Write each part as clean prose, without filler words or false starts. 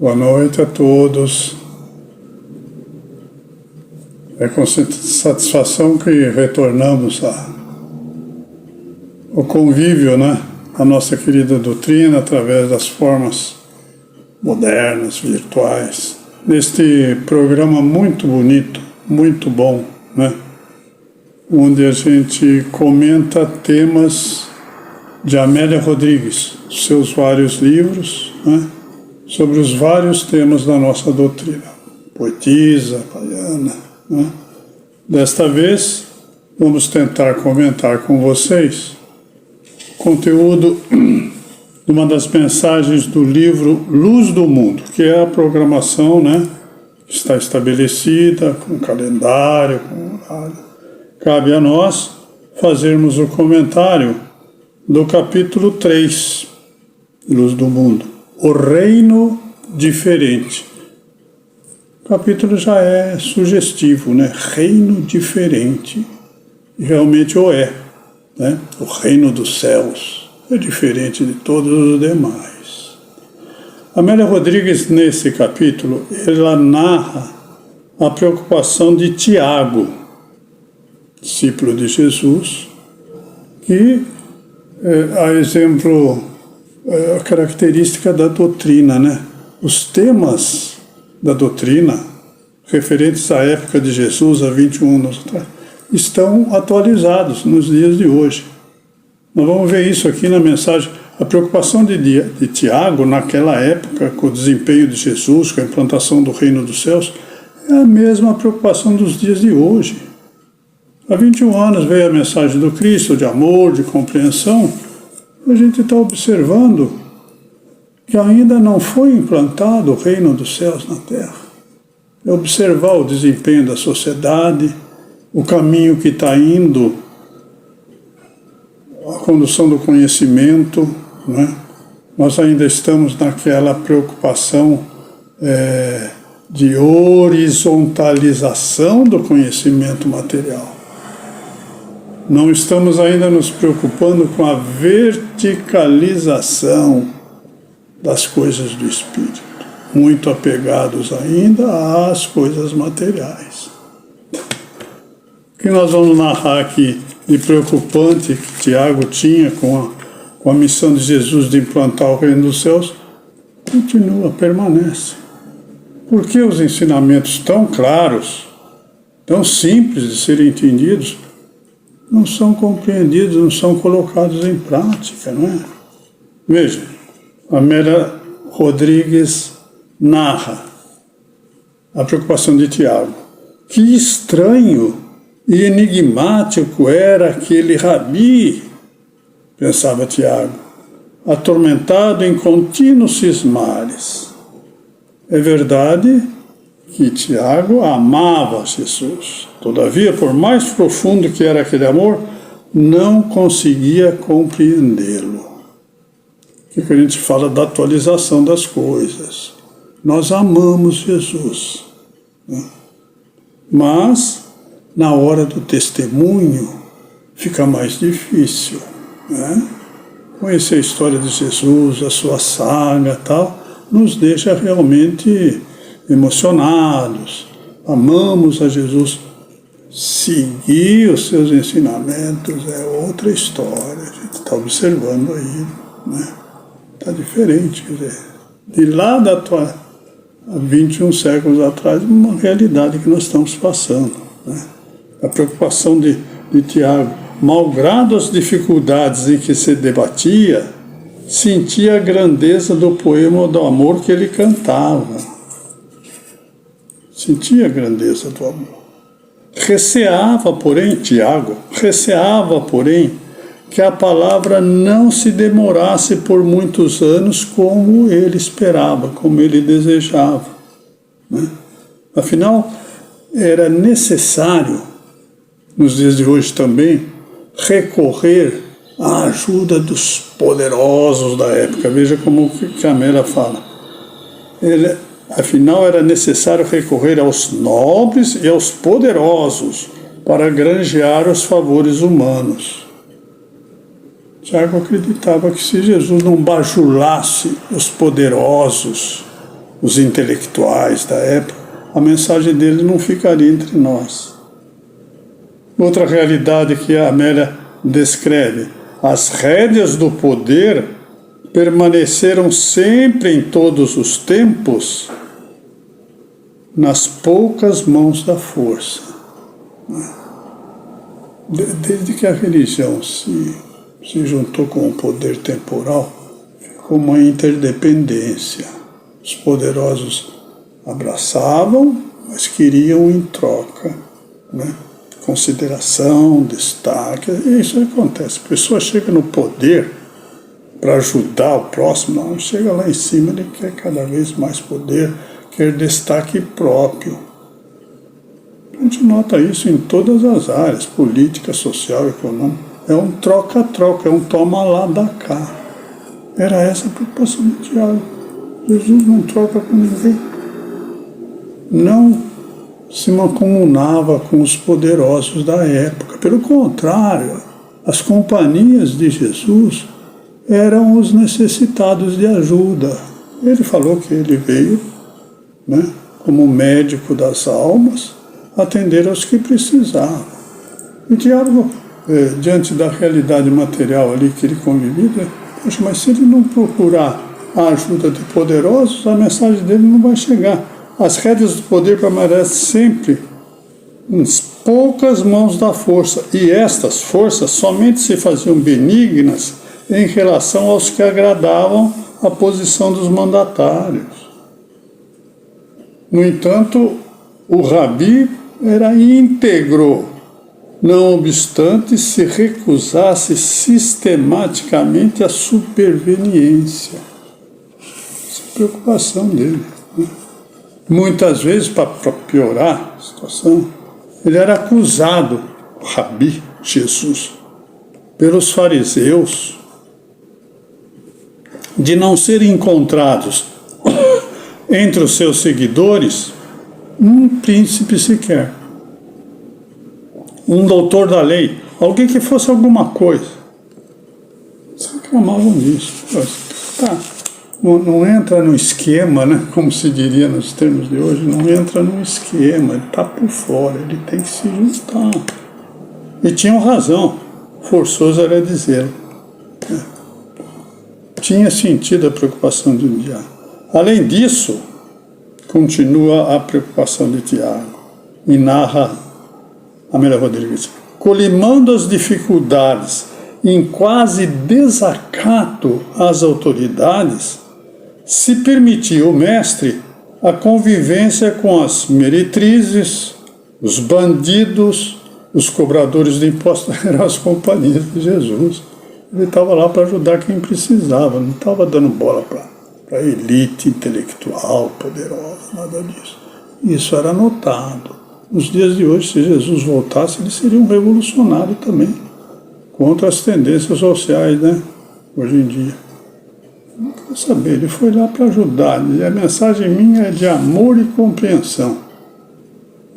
Boa noite a todos. É com satisfação que retornamos ao convívio, a nossa querida doutrina, através das formas modernas, virtuais. Neste programa muito bonito, muito bom, onde a gente comenta temas de Amélia Rodrigues, seus vários livros, sobre os vários temas da nossa doutrina. Poetisa, baiana. Desta vez, vamos tentar comentar com vocês conteúdo de uma das mensagens do livro Luz do Mundo, que é a programação, que está estabelecida, com calendário, com horário. Cabe a nós fazermos o comentário do capítulo 3, Luz do Mundo, o reino diferente. O capítulo já é sugestivo, reino diferente. E realmente o é, o reino dos céus é diferente de todos os demais. Amélia Rodrigues, nesse capítulo, ela narra a preocupação de Tiago, discípulo de Jesus, que a exemplo, a característica da doutrina, os temas da doutrina, referentes à época de Jesus, há 21 anos atrás, estão atualizados nos dias de hoje. Nós vamos ver isso aqui na mensagem. A preocupação de Tiago, naquela época, com o desempenho de Jesus, com a implantação do reino dos céus, é a mesma preocupação dos dias de hoje. Há 21 anos veio a mensagem do Cristo, de amor, de compreensão. A gente está observando que ainda não foi implantado o reino dos céus na Terra. É observar o desempenho da sociedade, o caminho que está indo, a condução do conhecimento. Nós ainda estamos naquela preocupação de horizontalização do conhecimento material. Não estamos ainda nos preocupando com a verticalização das coisas do espírito, muito apegados ainda às coisas materiais. O que nós vamos narrar aqui de preocupante que Tiago tinha com a missão de Jesus de implantar o reino dos céus, continua, permanece. Porque os ensinamentos tão claros, tão simples de serem entendidos, não são compreendidos, não são colocados em prática, Veja, Amélia Rodrigues narra a preocupação de Tiago. Que estranho e enigmático era aquele rabi, pensava Tiago, atormentado em contínuos cismares. É verdade que Tiago amava Jesus. Todavia, por mais profundo que era aquele amor, não conseguia compreendê-lo. O que a gente fala da atualização das coisas. Nós amamos Jesus, mas na hora do testemunho fica mais difícil, Conhecer a história de Jesus, a sua saga e tal, nos deixa realmente emocionados. Amamos a Jesus. Seguir os seus ensinamentos é outra história. A gente está observando aí, Está diferente, quer dizer, de lá há 21 séculos atrás, uma realidade que nós estamos passando. A preocupação de Tiago, malgrado as dificuldades em que se debatia, sentia a grandeza do poema do amor que ele cantava. Sentia a grandeza do amor. Tiago receava, porém, que a palavra não se demorasse por muitos anos como ele esperava, como ele desejava. Afinal, era necessário, nos dias de hoje também, recorrer à ajuda dos poderosos da época. Veja como que a Amélia fala. Afinal, era necessário recorrer aos nobres e aos poderosos para granjear os favores humanos. Tiago acreditava que se Jesus não bajulasse os poderosos, os intelectuais da época, a mensagem dele não ficaria entre nós. Outra realidade que a Amélia descreve: as rédeas do poder permaneceram sempre em todos os tempos nas poucas mãos da força. Desde que a religião se juntou com o poder temporal, ficou uma interdependência. Os poderosos abraçavam, mas queriam em troca, né? Consideração, destaque. E isso acontece. A pessoa chega no poder para ajudar o próximo, não, chega lá em cima, ele quer cada vez mais poder, quer destaque próprio. A gente nota isso em todas as áreas, política, social, econômica. É um troca-troca, é um toma lá da cá. Era essa a preocupação do Tiago. Jesus não troca com ninguém. Não se mancomunava com os poderosos da época. Pelo contrário, as companhias de Jesus eram os necessitados de ajuda. Ele falou que ele veio, né, como médico das almas, atender aos que precisavam. E o diálogo, diante da realidade material ali que ele convivia, poxa, mas se ele não procurar a ajuda de poderosos, a mensagem dele não vai chegar. As rédeas do poder permanecem sempre nas poucas mãos da força, e estas forças somente se faziam benignas em relação aos que agradavam a posição dos mandatários. No entanto, o Rabi era íntegro, não obstante se recusasse sistematicamente a superveniência. Essa é a preocupação dele, né? Muitas vezes, para piorar a situação, ele era acusado, o Rabi, Jesus, pelos fariseus, de não serem encontrados entre os seus seguidores um príncipe sequer, um doutor da lei, alguém que fosse alguma coisa. Eles reclamavam disso. Tá, não entra no esquema, né? Como se diria nos termos de hoje, não entra no esquema, ele está por fora, ele tem que se juntar. E tinham razão, forçoso era dizê-lo. Tinha sentido a preocupação de Tiago. Além disso, continua a preocupação de Tiago, e narra Amélia Rodrigues: colimando as dificuldades em quase desacato às autoridades, se permitiu o mestre a convivência com as meretrizes, os bandidos, os cobradores de impostos, eram as companhias de Jesus. Ele estava lá para ajudar quem precisava, não estava dando bola para a elite intelectual, poderosa, nada disso. Isso era notado. Nos dias de hoje, se Jesus voltasse, ele seria um revolucionário também, contra as tendências sociais, né? Hoje em dia. Não quero saber, ele foi lá para ajudar, e a mensagem minha é de amor e compreensão.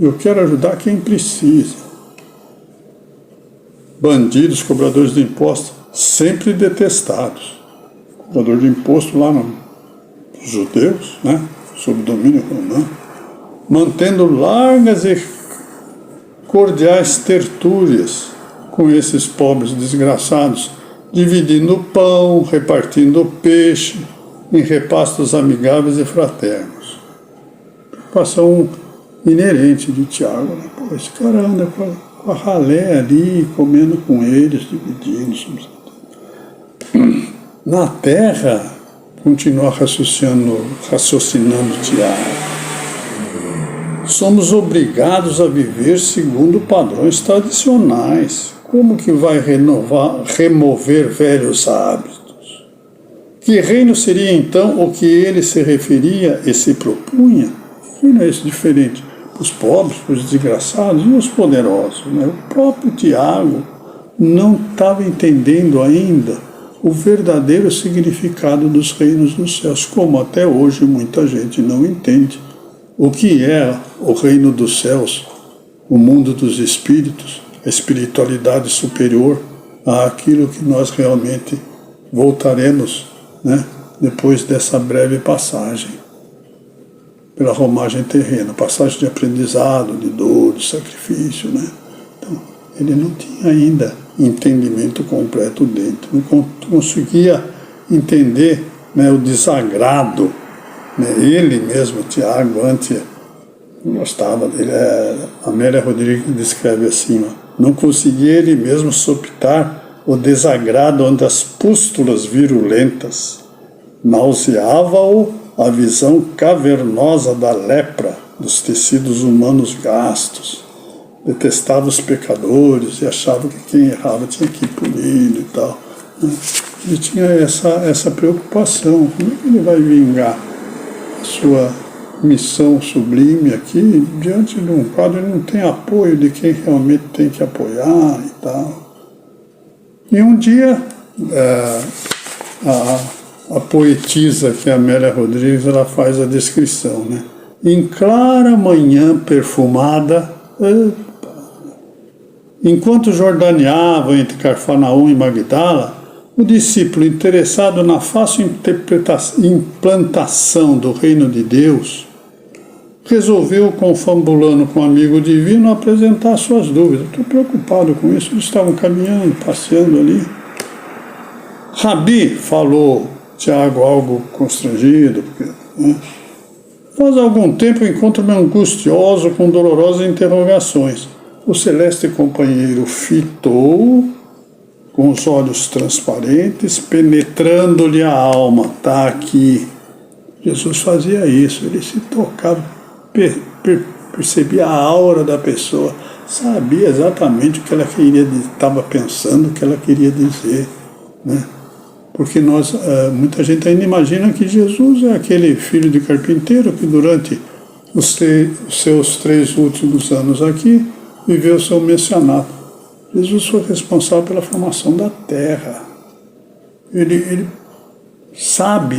Eu quero ajudar quem precisa. Bandidos, cobradores de impostos, sempre detestados. Cobrador de imposto lá nos judeus, né? Sob domínio romano, mantendo largas e cordiais tertúlias com esses pobres desgraçados, dividindo o pão, repartindo o peixe, em repastos amigáveis e fraternos. Preocupação inerente de Tiago, né? Pô, esse cara anda com a ralé ali, comendo com eles, dividindo. Na terra, continua raciocinando Tiago, somos obrigados a viver segundo padrões tradicionais. Como que vai remover velhos hábitos? Que reino seria então o que ele se referia e se propunha? Que reino é esse diferente? Os pobres, os desgraçados e os poderosos, né? O próprio Tiago não estava entendendo ainda o verdadeiro significado dos reinos dos céus, como até hoje muita gente não entende o que é o reino dos céus, o mundo dos espíritos, a espiritualidade superior àquilo que nós realmente voltaremos, né, depois dessa breve passagem. pela romagem terrena, passagem de aprendizado, de dor, de sacrifício, né? Então, ele não tinha ainda entendimento completo dentro, não conseguia entender, né, o desagrado, né? Ele mesmo, Tiago, antes gostava dele, a Amélia Rodrigues descreve assim, ó, não conseguia ele mesmo soptar o desagrado ante as pústulas virulentas, nauseava-o a visão cavernosa da lepra dos tecidos humanos gastos, detestava os pecadores e achava que quem errava tinha que ir punido e tal, né? Ele tinha essa preocupação, como é que ele vai vingar a sua missão sublime aqui, diante de um quadro, ele não tem apoio de quem realmente tem que apoiar e tal. E um dia, a poetisa, que é a Amélia Rodrigues, ela faz a descrição, né? Em clara manhã perfumada, enquanto jordaneava entre Cafarnaum e Magdala, o discípulo interessado na fácil implantação do reino de Deus resolveu, confabulando com um amigo divino, apresentar suas dúvidas. Estou preocupado com isso. Eles estavam caminhando, passeando ali. Rabi, falou Tiago, algo constrangido, porque, né? Faz algum tempo encontro-me angustioso com dolorosas interrogações. O celeste companheiro fitou com os olhos transparentes, penetrando-lhe a alma. Está aqui. Jesus fazia isso, ele se tocava, percebia a aura da pessoa, sabia exatamente o que ela queria, estava pensando, o que ela queria dizer, né? Porque muita gente ainda imagina que Jesus é aquele filho de carpinteiro que durante os seus 3 últimos anos aqui viveu seu messianato. Jesus foi responsável pela formação da terra. Ele sabia,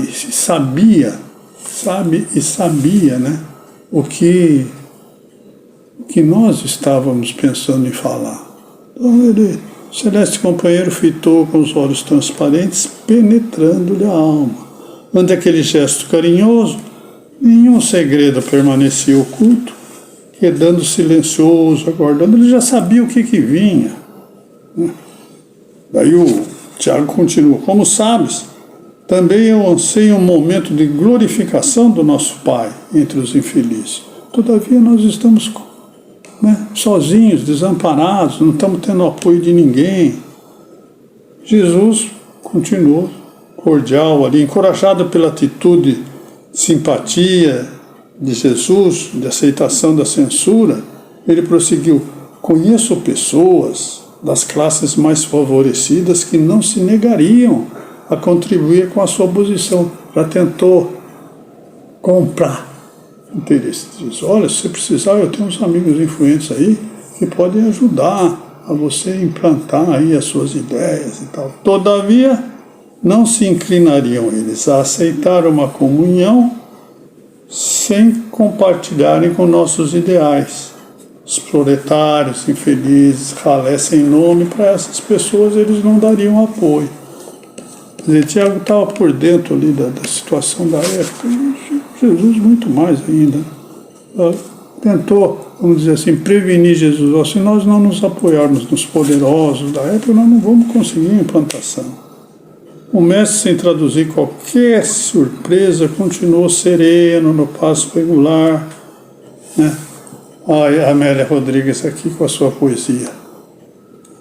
né, o que nós estávamos pensando em falar. Então o celeste companheiro fitou com os olhos transparentes, penetrando-lhe a alma. Ante aquele gesto carinhoso, nenhum segredo permanecia oculto, quedando silencioso, aguardando. Ele já sabia o que vinha. Daí o Tiago continua: como sabes, também eu anseio um momento de glorificação do nosso Pai entre os infelizes. Todavia nós estamos, né, sozinhos, desamparados, não estamos tendo apoio de ninguém. Jesus continuou cordial ali, encorajado pela atitude de simpatia de Jesus, de aceitação da censura, ele prosseguiu: conheço pessoas das classes mais favorecidas que não se negariam a contribuir com a sua posição. Já tentou comprar interesse. Diz: olha, se precisar, eu tenho uns amigos influentes aí que podem ajudar a você implantar aí as suas ideias e tal. Todavia, não se inclinariam eles a aceitar uma comunhão sem compartilharem com nossos ideais. Os proletários infelizes, ralé sem nome, para essas pessoas eles não dariam apoio. Quer dizer, Tiago estava por dentro ali da situação da época, e Jesus muito mais ainda. Tentou, vamos dizer assim, prevenir Jesus. Ó, se nós não nos apoiarmos nos poderosos da época, nós não vamos conseguir implantação. O mestre, sem traduzir qualquer surpresa, continuou sereno no passo regular, né? A Amélia Rodrigues aqui com a sua poesia.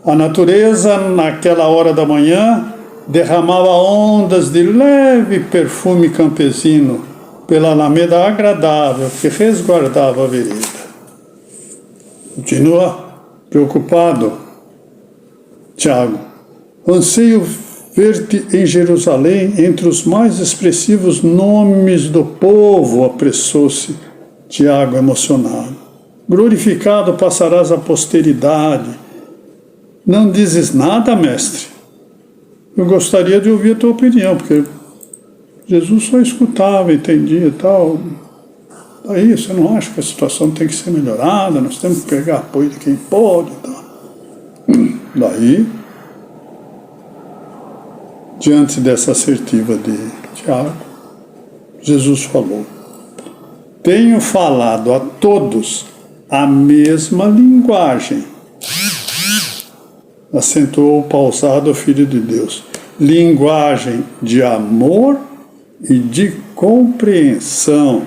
A natureza, naquela hora da manhã, derramava ondas de leve perfume campesino pela alameda agradável que resguardava a vereda. Continua preocupado, Tiago. Anseio ver-te em Jerusalém entre os mais expressivos nomes do povo, apressou-se Tiago emocionado. Glorificado passarás à posteridade. Não dizes nada, mestre? Eu gostaria de ouvir a tua opinião, porque Jesus só escutava, entendia e tal. Daí você não acha que a situação tem que ser melhorada? Nós temos que pegar apoio de quem pode e tal. Daí, diante dessa assertiva de Tiago, Jesus falou: tenho falado a todos a mesma linguagem. Acentuou pausado o Filho de Deus. Linguagem de amor e de compreensão.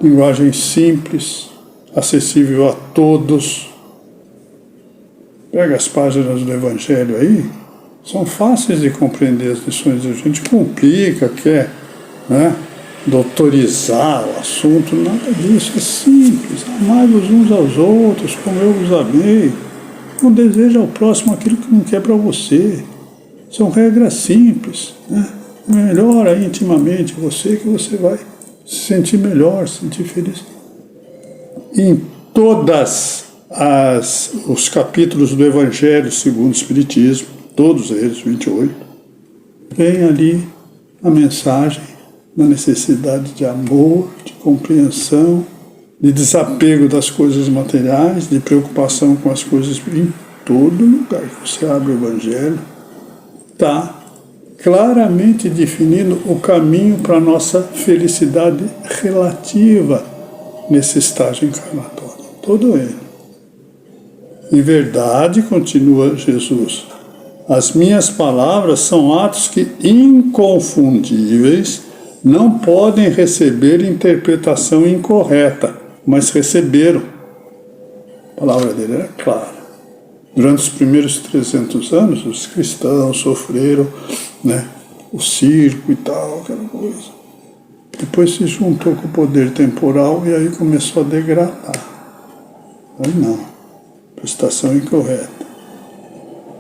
Linguagem simples, acessível a todos. Pega as páginas do Evangelho aí, são fáceis de compreender as lições. A gente complica, quer, né, doutorizar o assunto, nada disso, é simples. Amai-vos uns aos outros como eu vos amei. Não deseja ao próximo aquilo que não quer para você. São regras simples, né? Melhora intimamente você, que você vai se sentir melhor, se sentir feliz. Em todas os capítulos do Evangelho segundo o Espiritismo, todos eles, 28, tem ali a mensagem da necessidade de amor, de compreensão, de desapego das coisas materiais, de preocupação com as coisas. Em todo lugar que você abre o Evangelho, está claramente definindo o caminho para a nossa felicidade relativa nesse estágio encarnatório. Todo ele. Em verdade, continua Jesus, as minhas palavras são atos que, inconfundíveis, não podem receber interpretação incorreta, mas receberam. A palavra dele era clara. Durante os primeiros 300 anos, os cristãos sofreram, né, o circo e tal, aquela coisa. Depois se juntou com o poder temporal e aí começou a degradar. Aí não, prestação incorreta.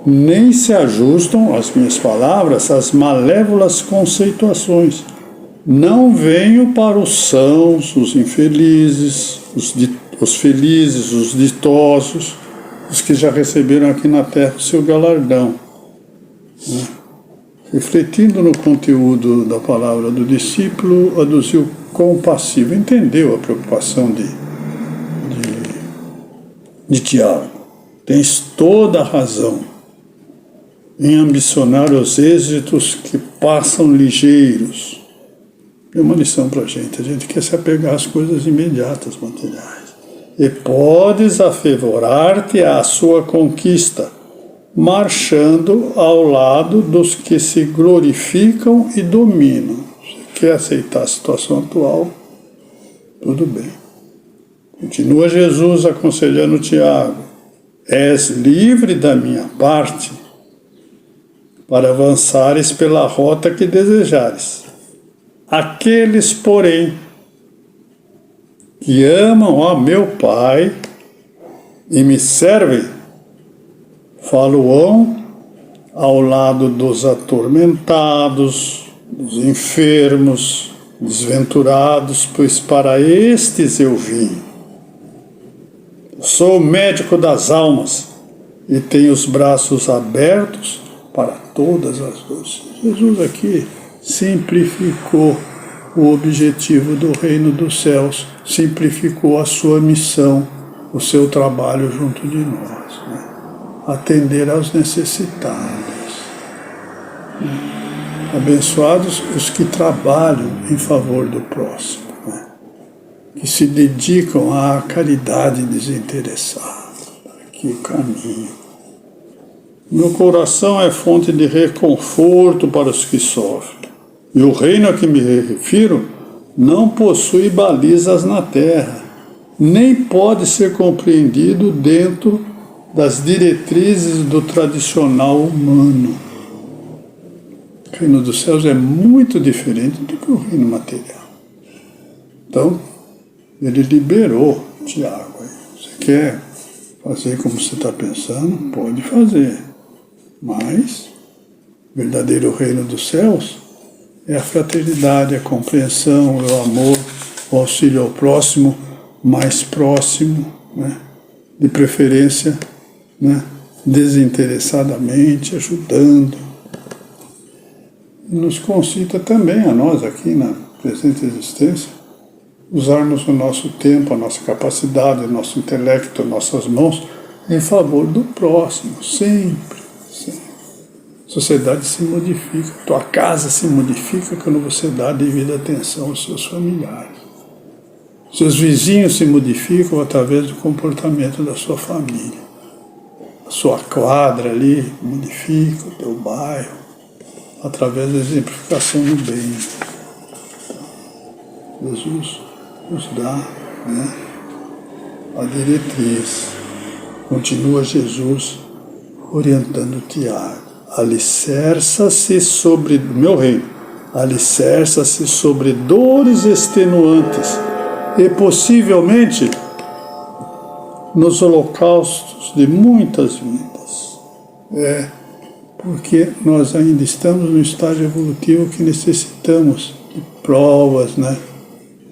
Nem se ajustam as minhas palavras às malévolas conceituações. Não venho para os sãos, os infelizes, os felizes, os ditosos, os que já receberam aqui na terra o seu galardão. Né? Refletindo no conteúdo da palavra do discípulo, aduziu compassivo, entendeu a preocupação de Tiago. Tens toda a razão em ambicionar os êxitos que passam ligeiros. É uma lição para a gente quer se apegar às coisas imediatas, materiais. E podes afavorar-te à sua conquista, marchando ao lado dos que se glorificam e dominam. Você quer aceitar a situação atual? Tudo bem. Continua Jesus aconselhando Tiago, és livre da minha parte para avançares pela rota que desejares. Aqueles, porém, que amam a meu Pai e me servem, falo-ão ao lado dos atormentados, dos enfermos, desventurados, pois para estes eu vim. Sou o médico das almas e tenho os braços abertos para todas as dores. Jesus aqui simplificou o objetivo do reino dos céus, simplificou a sua missão, o seu trabalho junto de nós, né? Atender aos necessitados. Abençoados os que trabalham em favor do próximo, né? Que se dedicam à caridade desinteressada. Aqui o caminho. Meu coração é fonte de reconforto para os que sofrem. E o reino a que me refiro não possui balizas na terra, nem pode ser compreendido dentro das diretrizes do tradicional humano. O reino dos céus é muito diferente do que o reino material. Então, ele liberou Tiago. Você quer fazer como você está pensando? Pode fazer. Mas o verdadeiro reino dos céus é a fraternidade, a compreensão, o amor, o auxílio ao próximo, mais próximo, né? De preferência, né? Desinteressadamente, ajudando. E nos concita também a nós aqui na presente existência, usarmos o nosso tempo, a nossa capacidade, o nosso intelecto, nossas mãos, em favor do próximo, sempre, sempre. A sociedade se modifica, tua casa se modifica quando você dá devida atenção aos seus familiares. Seus vizinhos se modificam através do comportamento da sua família. A sua quadra ali modifica, o teu bairro, através da exemplificação do bem. Jesus nos dá, a diretriz. Continua Jesus orientando Tiago. Alicerça-se sobre meu reino, alicerça-se sobre dores extenuantes e possivelmente nos holocaustos de muitas vidas. Porque nós ainda estamos no estágio evolutivo que necessitamos de provas,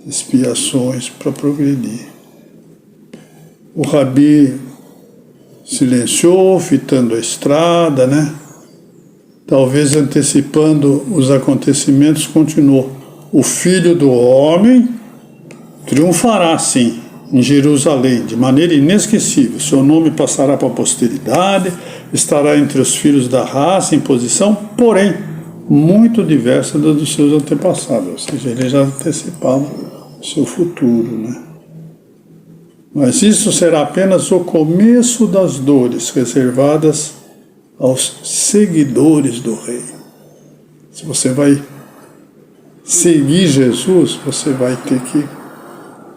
expiações para progredir. O Rabi silenciou, fitando a estrada, talvez antecipando os acontecimentos, continuou. O Filho do Homem triunfará, sim, em Jerusalém, de maneira inesquecível. Seu nome passará para a posteridade, estará entre os filhos da raça em posição, porém, muito diversa da dos seus antepassados. Ou seja, ele já antecipava o seu futuro, Mas isso será apenas o começo das dores reservadas aos seguidores do Rei. Se você vai seguir Jesus, você vai ter que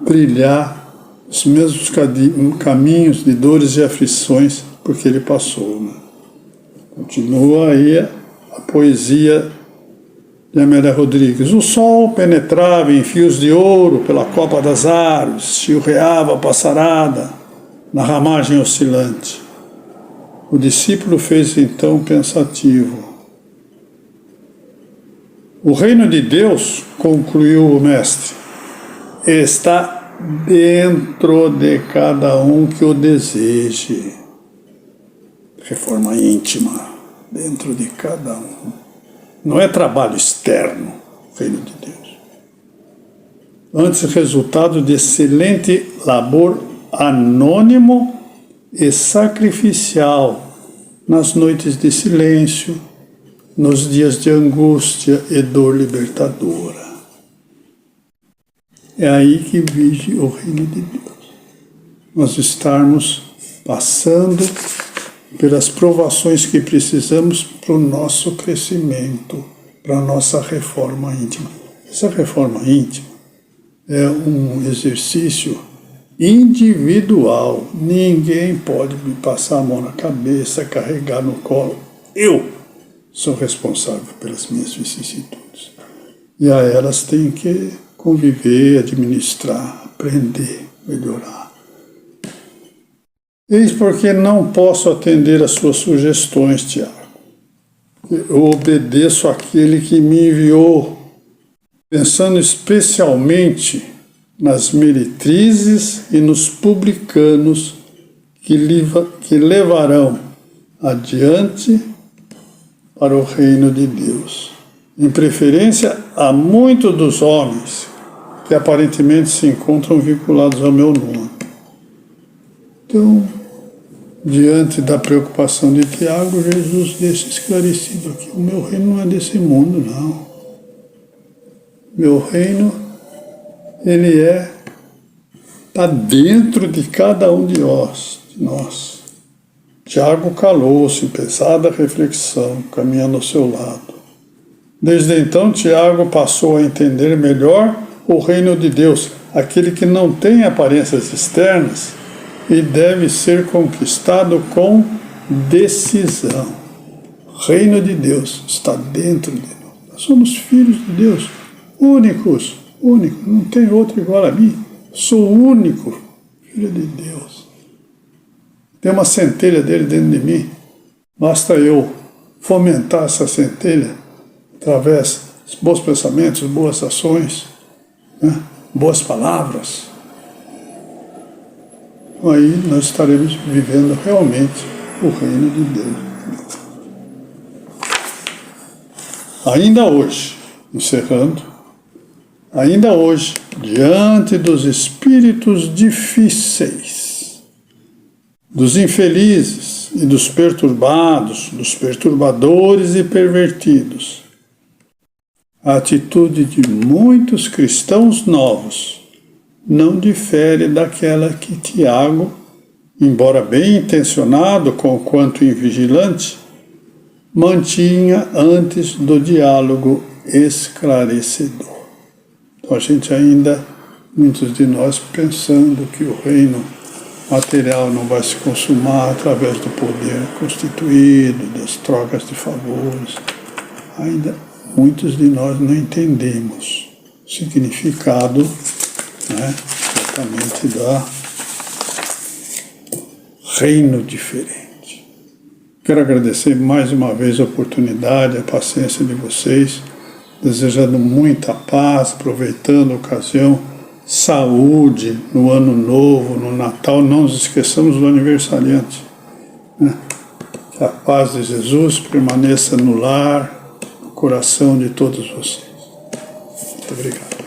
trilhar os mesmos caminhos de dores e aflições porque ele passou. Continua aí a poesia de Amélia Rodrigues. O sol penetrava em fios de ouro pela copa das árvores, chilreava a passarada na ramagem oscilante. O discípulo fez então pensativo. O reino de Deus, concluiu o mestre, está dentro de cada um que o deseje. Reforma íntima, dentro de cada um. Não é trabalho externo, o reino de Deus. Antes, resultado de excelente labor anônimo e sacrificial nas noites de silêncio, nos dias de angústia e dor libertadora. É aí que vige o reino de Deus. Nós estarmos passando pelas provações que precisamos para o nosso crescimento, para a nossa reforma íntima. Essa reforma íntima é um exercício individual. Ninguém pode me passar a mão na cabeça, carregar no colo. Eu sou responsável pelas minhas vicissitudes. E a elas tenho que conviver, administrar, aprender, melhorar. Eis porque não posso atender às suas sugestões, Tiago. Eu obedeço àquele que me enviou, pensando especialmente nas meretrizes e nos publicanos que levarão adiante para o reino de Deus. Em preferência a muitos dos homens que aparentemente se encontram vinculados ao meu nome. Então, diante da preocupação de Tiago, Jesus deixa esclarecido aqui: o meu reino não é desse mundo, não. Meu reino, ele está dentro de cada um de nós. Tiago calou-se em pesada reflexão, caminhando ao seu lado. Desde então, Tiago passou a entender melhor o reino de Deus, aquele que não tem aparências externas e deve ser conquistado com decisão. O reino de Deus está dentro de nós. Nós somos filhos de Deus, únicos, não tem outro igual a mim. Sou o único filho de Deus. Tem uma centelha dele dentro de mim. Basta eu fomentar essa centelha através dos bons pensamentos, boas ações, boas palavras. Aí nós estaremos vivendo realmente o reino de Deus. Ainda hoje, encerrando, ainda hoje, diante dos espíritos difíceis, dos infelizes e dos perturbados, dos perturbadores e pervertidos. A atitude de muitos cristãos novos não difere daquela que Tiago, embora bem intencionado conquanto invigilante, mantinha antes do diálogo esclarecedor. Então a gente ainda, muitos de nós, pensando que o reino material não vai se consumar através do poder constituído, das trocas de favores. Ainda muitos de nós não entendemos o significado, exatamente da reino diferente. Quero agradecer mais uma vez a oportunidade, a paciência de vocês, desejando muita paz, aproveitando a ocasião, saúde no ano novo, no Natal. Não nos esqueçamos do aniversariante. Que a paz de Jesus permaneça no lar, no coração de todos vocês. Muito obrigado.